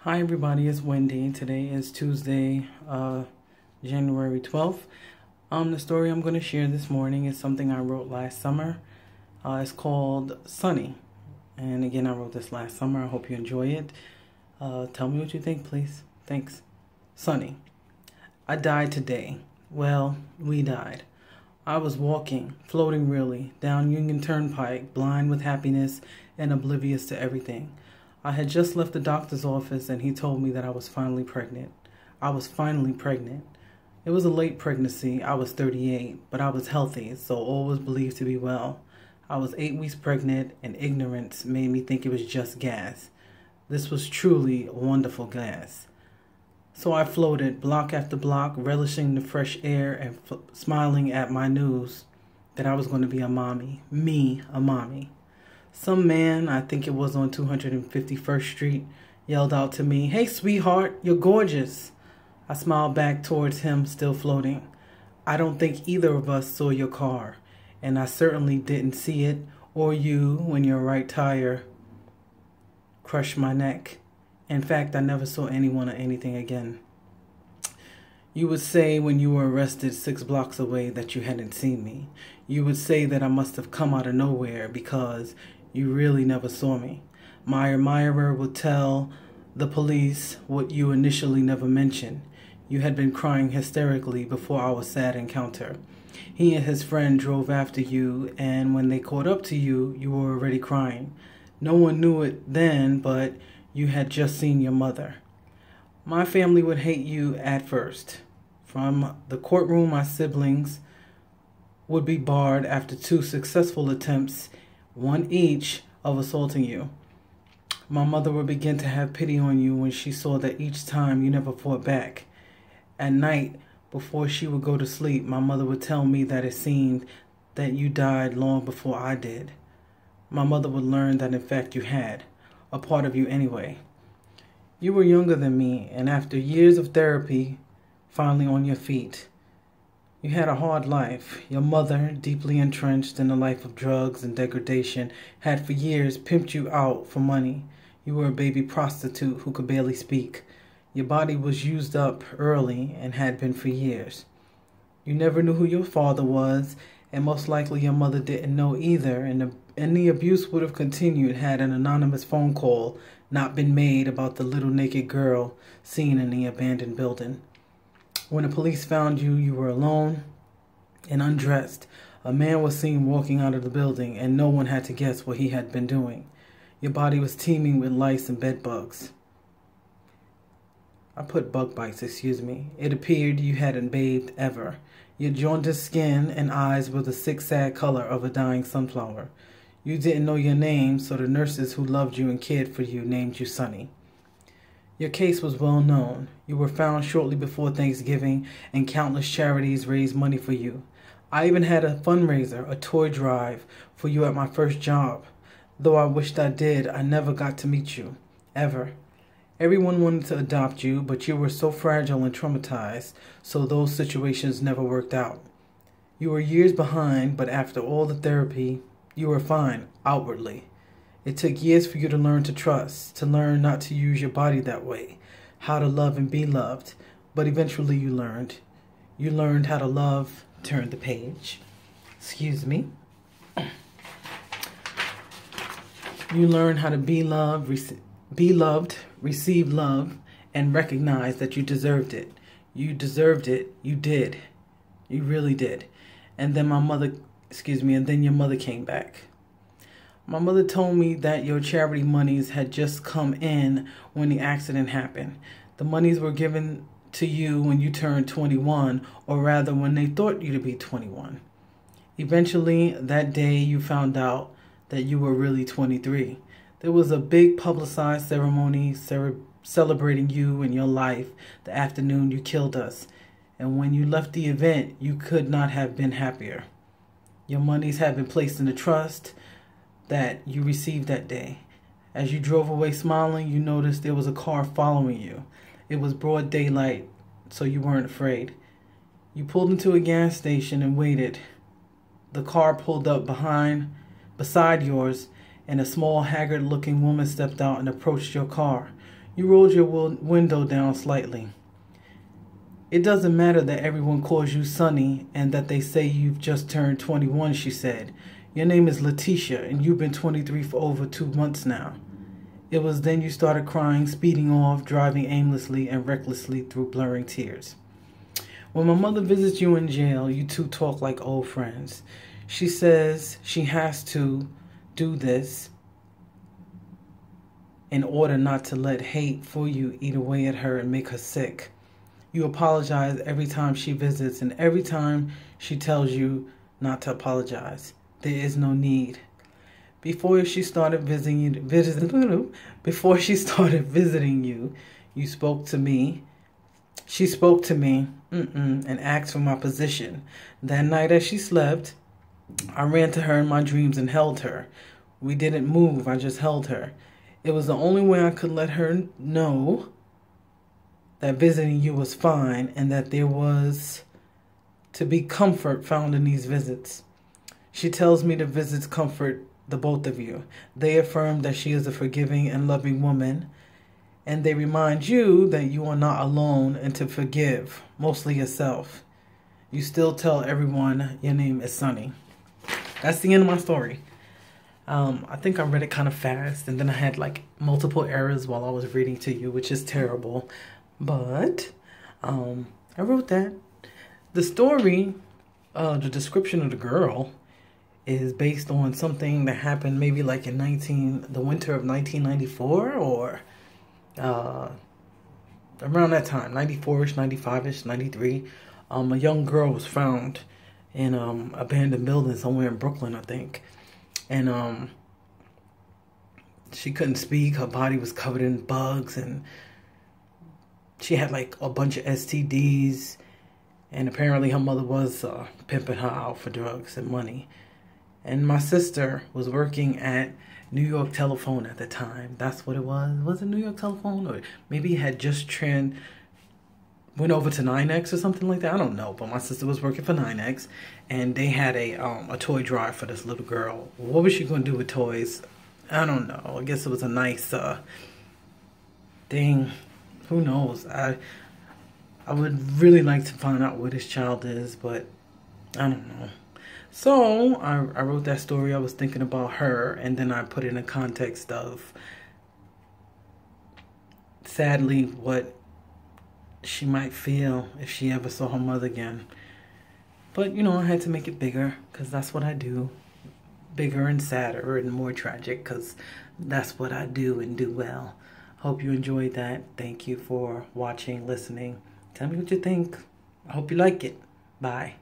Hi everybody, it's Wendy. Today is Tuesday, January 12th. The story I'm going to share this morning is something I wrote last summer. It's called Sunny. And again, I wrote this last summer. I hope you enjoy it. Tell me what you think, please. Thanks. Sunny. I died today. Well, we died. I was walking, floating really, down Union Turnpike, blind with happiness and oblivious to everything. I had just left the doctor's office and he told me that I was finally pregnant. I was finally pregnant. It was a late pregnancy. I was 38, but I was healthy, so all was believed to be well. I was 8 weeks pregnant and ignorance made me think it was just gas. This was truly wonderful gas. So I floated block after block, relishing the fresh air and smiling at my news that I was going to be a mommy. Me, a mommy. Some man, I think it was on 251st Street, yelled out to me, "Hey, sweetheart, you're gorgeous." I smiled back towards him, still floating. I don't think either of us saw your car, and I certainly didn't see it or you when your right tire crushed my neck. In fact, I never saw anyone or anything again. You would say when you were arrested 6 blocks away that you hadn't seen me. You would say that I must have come out of nowhere because you really never saw me. My admirer would tell the police what you initially never mentioned. You had been crying hysterically before our sad encounter. He and his friend drove after you, and when they caught up to you, you were already crying. No one knew it then, but you had just seen your mother. My family would hate you at first. From the courtroom, my siblings would be barred after 2 successful attempts, one each, of assaulting you. My mother would begin to have pity on you when she saw that each time you never fought back. At night, before she would go to sleep, my mother would tell me that it seemed that you died long before I did. My mother would learn that in fact you had, a part of you anyway. You were younger than me, and after years of therapy, finally on your feet. You had a hard life. Your mother, deeply entrenched in a life of drugs and degradation, had for years pimped you out for money. You were a baby prostitute who could barely speak. Your body was used up early and had been for years. You never knew who your father was, and most likely your mother didn't know either, and the abuse would have continued had an anonymous phone call not been made about the little naked girl seen in the abandoned building. When the police found you, you were alone and undressed. A man was seen walking out of the building, and no one had to guess what he had been doing. Your body was teeming with lice and bed bugs. Bug bites, excuse me. It appeared you hadn't bathed ever. Your jaundiced skin and eyes were the sick, sad color of a dying sunflower. You didn't know your name, so the nurses who loved you and cared for you named you Sunny. Your case was well known. You were found shortly before Thanksgiving, and countless charities raised money for you. I even had a fundraiser, a toy drive, for you at my first job. Though I wished I did, I never got to meet you. Ever. Everyone wanted to adopt you, but you were so fragile and traumatized, so those situations never worked out. You were years behind, but after all the therapy, you were fine, outwardly. It took years for you to learn to trust, to learn not to use your body that way, how to love and be loved, but eventually you learned. You learned how to love, turn the page. Excuse me. You learned how to be loved, receive love, and recognize that you deserved it. You deserved it. You did. You really did. And then your mother came back. My mother told me that your charity monies had just come in when the accident happened. The monies were given to you when you turned 21, or rather when they thought you to be 21. Eventually, that day you found out that you were really 23. There was a big publicized ceremony celebrating you and your life the afternoon you killed us. And when you left the event, you could not have been happier. Your monies had been placed in a trust that you received that day. As you drove away smiling, you noticed there was a car following you. It was broad daylight, so you weren't afraid. You pulled into a gas station and waited. The car pulled up beside yours, and a small, haggard-looking woman stepped out and approached your car. You rolled your window down slightly. It doesn't matter that everyone calls you Sonny and that they say you've just turned 21, she said. Your name is Letitia and you've been 23 for over 2 months now. It was then you started crying, speeding off, driving aimlessly and recklessly through blurring tears. When my mother visits you in jail, you two talk like old friends. She says she has to do this in order not to let hate for you eat away at her and make her sick. You apologize every time she visits, and every time she tells you not to apologize. There is no need. Before she started visiting you, you spoke to me. She spoke to me and asked for my position. That night as she slept, I ran to her in my dreams and held her. We didn't move, I just held her. It was the only way I could let her know that visiting you was fine and that there was to be comfort found in these visits. She tells me the visits comfort the both of you. They affirm that she is a forgiving and loving woman, and they remind you that you are not alone and to forgive, mostly yourself. You still tell everyone your name is Sonny. That's the end of my story. I think I read it kind of fast, and then I had like multiple errors while I was reading to you, which is terrible. But I wrote that. The story, the description of the girl is based on something that happened maybe like in the winter of 1994 or around that time, 94-ish, 95-ish, 93. A young girl was found in abandoned building somewhere in Brooklyn, I think. And she couldn't speak. Her body was covered in bugs, and she had like a bunch of STDs. And apparently her mother was pimping her out for drugs and money. And my sister was working at New York Telephone at the time. That's what it was. Was it New York Telephone? Or maybe it had just went over to 9X or something like that. I don't know. But my sister was working for 9X. And they had a toy drive for this little girl. What was she going to do with toys? I don't know. I guess it was a nice thing. Who knows? I would really like to find out where this child is, but I don't know. So I wrote that story. I was thinking about her, and then I put it in a context of, sadly, what she might feel if she ever saw her mother again. But, you know, I had to make it bigger, because that's what I do. Bigger and sadder and more tragic, because that's what I do and do well. Hope you enjoyed that. Thank you for watching, listening. Tell me what you think. I hope you like it. Bye.